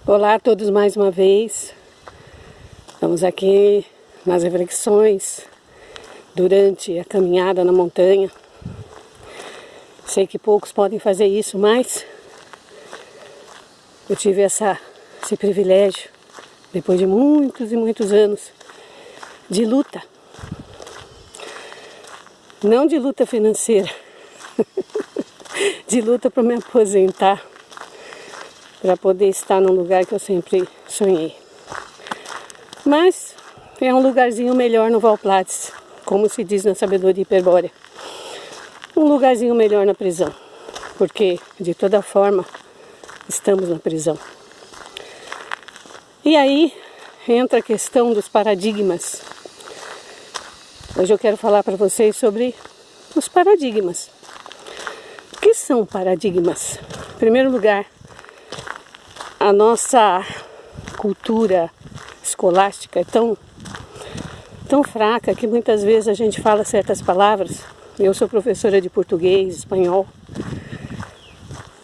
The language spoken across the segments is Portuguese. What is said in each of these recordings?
Olá a todos mais uma vez. Estamos aqui nas reflexões durante a caminhada na montanha. Sei que poucos podem fazer isso, mas eu tive esse privilégio, depois de muitos e muitos anos de luta. Não de luta financeira, de luta para me aposentar, para poder estar num lugar que eu sempre sonhei. Mas é um lugarzinho melhor no Valplatz, como se diz na sabedoria hiperbórea. Um lugarzinho melhor na prisão, porque de toda forma estamos na prisão. E aí entra a questão dos paradigmas. Hoje eu quero falar para vocês sobre os paradigmas. O que são paradigmas? Em primeiro lugar, a nossa cultura escolástica é tão fraca que muitas vezes a gente fala certas palavras. Eu sou professora de português, espanhol,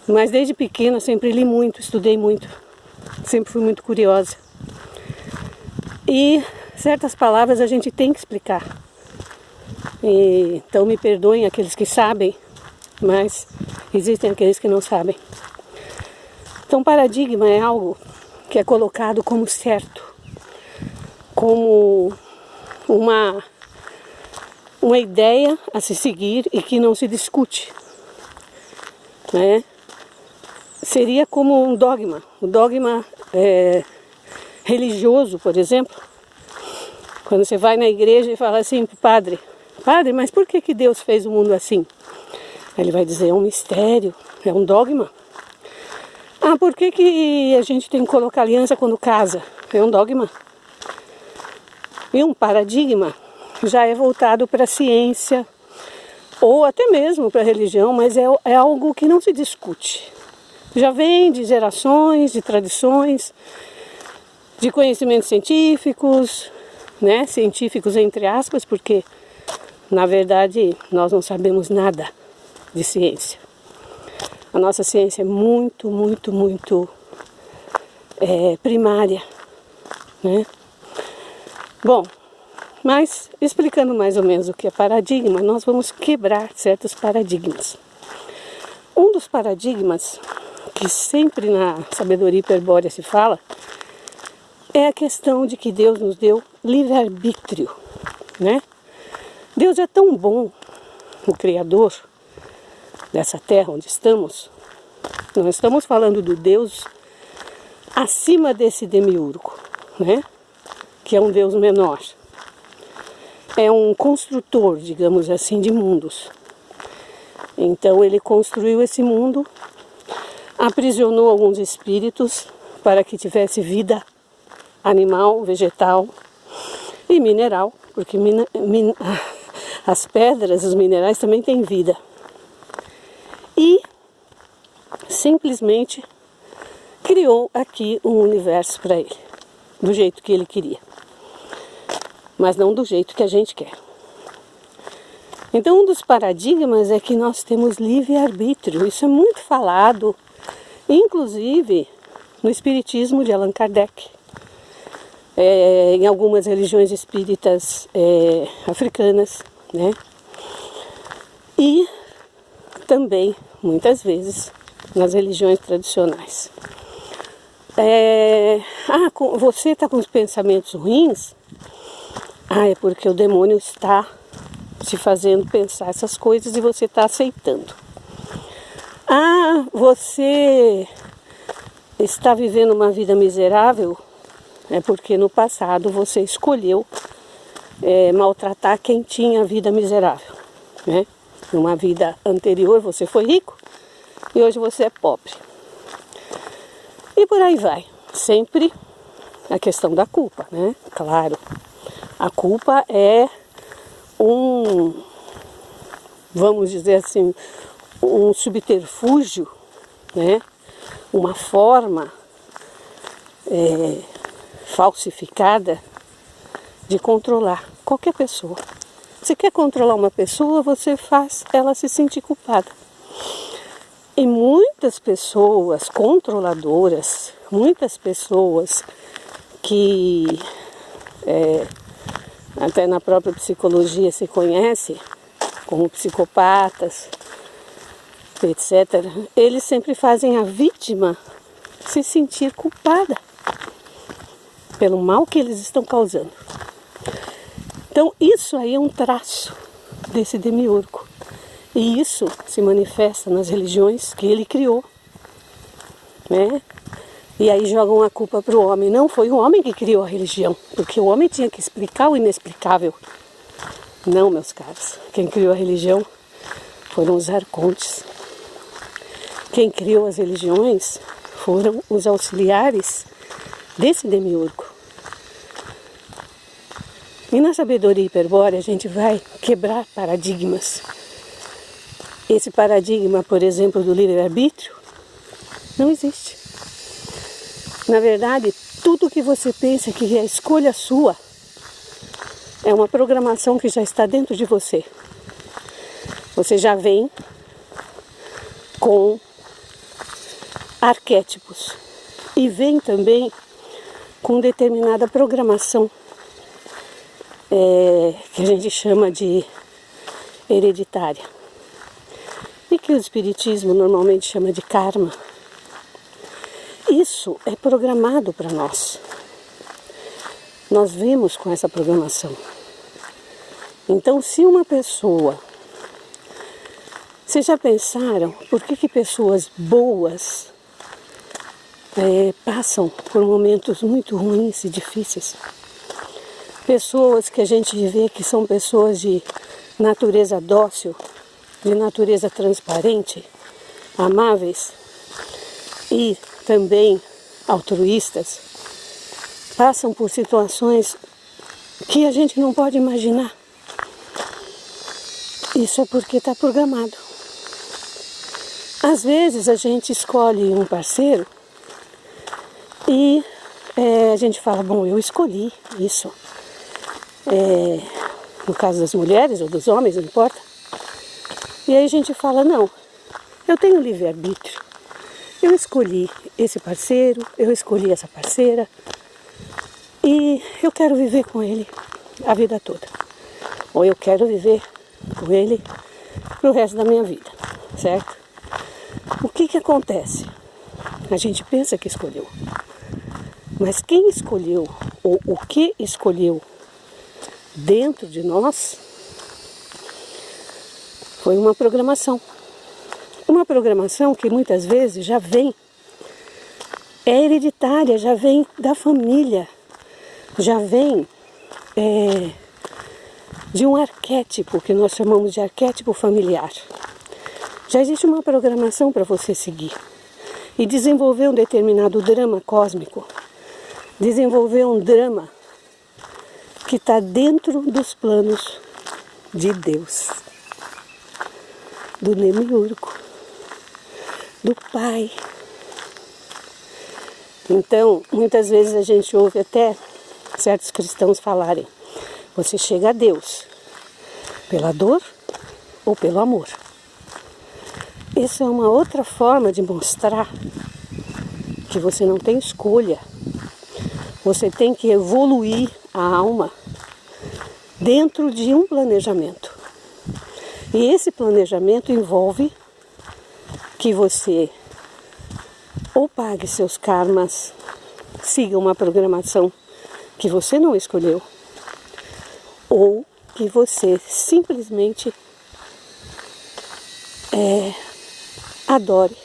mas desde pequena sempre li muito, estudei muito, sempre fui muito curiosa. E certas palavras a gente tem que explicar. Então me perdoem aqueles que sabem, mas existem aqueles que não sabem. Então, paradigma é algo que é colocado como certo, como uma ideia a se seguir e que não se discute, né? Seria como um dogma, o dogma religioso, por exemplo. Quando você vai na igreja e fala assim para o padre, mas por que Deus fez o mundo assim? Ele vai dizer, é um mistério, é um dogma. Por que a gente tem que colocar aliança quando casa? É um dogma. E um paradigma já é voltado para a ciência, ou até mesmo para a religião, mas é algo que não se discute. Já vem de gerações, de tradições, de conhecimentos científicos, né? Científicos entre aspas, porque na verdade nós não sabemos nada de ciência. A nossa ciência é muito primária, né? Bom, mas explicando mais ou menos o que é paradigma, nós vamos quebrar certos paradigmas. Um dos paradigmas que sempre na sabedoria hiperbórea se fala é a questão de que Deus nos deu livre-arbítrio, né? Deus é tão bom, o Criador dessa terra onde estamos. Não estamos falando do Deus acima desse demiurgo, né? Que é um Deus menor. É um construtor, digamos assim, de mundos. Então ele construiu esse mundo, aprisionou alguns espíritos para que tivesse vida animal, vegetal e mineral, porque as pedras, os minerais também têm vida. E simplesmente criou aqui um universo para ele, do jeito que ele queria, mas não do jeito que a gente quer. Então um dos paradigmas é que nós temos livre-arbítrio. Isso é muito falado, inclusive no Espiritismo de Allan Kardec, em algumas religiões espíritas africanas, né? E também, muitas vezes, nas religiões tradicionais. Você está com os pensamentos ruins? É porque o demônio está te fazendo pensar essas coisas e você está aceitando. Você está vivendo uma vida miserável? É porque no passado você escolheu maltratar quem tinha vida miserável, né? Numa vida anterior você foi rico e hoje você é pobre. E por aí vai. Sempre a questão da culpa, né? Claro, a culpa é vamos dizer assim, um subterfúgio, né? Uma forma falsificada de controlar qualquer pessoa. Se quer controlar uma pessoa, você faz ela se sentir culpada. E muitas pessoas controladoras, muitas pessoas que até na própria psicologia se conhece como psicopatas, etc., eles sempre fazem a vítima se sentir culpada pelo mal que eles estão causando. Então isso aí é um traço desse demiurgo. E isso se manifesta nas religiões que ele criou, né? E aí jogam a culpa para o homem. Não, foi o homem que criou a religião, porque o homem tinha que explicar o inexplicável. Não, meus caros, quem criou a religião foram os arcontes. Quem criou as religiões foram os auxiliares desse demiurgo. E na sabedoria hiperbórea a gente vai quebrar paradigmas. Esse paradigma, por exemplo, do livre-arbítrio, não existe. Na verdade, tudo que você pensa que é a escolha sua é uma programação que já está dentro de você. Você já vem com arquétipos e vem também com determinada programação que a gente chama de hereditária e que o espiritismo normalmente chama de karma. Isso é programado para nós. Nós vemos com essa programação. Então, se uma pessoa... Vocês já pensaram por que pessoas boas passam por momentos muito ruins e difíceis? Pessoas que a gente vê que são pessoas de natureza dócil, de natureza transparente, amáveis e também altruístas, passam por situações que a gente não pode imaginar. Isso é porque está programado. Às vezes a gente escolhe um parceiro e a gente fala, bom, eu escolhi isso. No caso das mulheres ou dos homens, não importa. E aí a gente fala, não, eu tenho livre-arbítrio. Eu escolhi esse parceiro, eu escolhi essa parceira e eu quero viver com ele a vida toda. Ou eu quero viver com ele pro resto da minha vida, certo? O que acontece? A gente pensa que escolheu, mas quem escolheu ou o que escolheu dentro de nós foi uma programação. Uma programação que muitas vezes já vem, é hereditária, já vem da família, já vem de um arquétipo que nós chamamos de arquétipo familiar. Já existe uma programação para você seguir e desenvolver um determinado drama cósmico, desenvolver um drama que está dentro dos planos de Deus, do demiurgo, do Pai. Então, muitas vezes a gente ouve até certos cristãos falarem, você chega a Deus pela dor ou pelo amor. Isso é uma outra forma de mostrar que você não tem escolha. Você tem que evoluir a alma dentro de um planejamento. E esse planejamento envolve que você ou pague seus karmas, siga uma programação que você não escolheu, ou que você simplesmente adore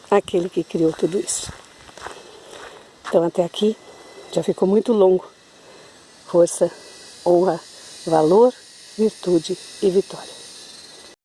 aquele que criou tudo isso. Então até aqui já ficou muito longo. Força, honra, valor, virtude e vitória.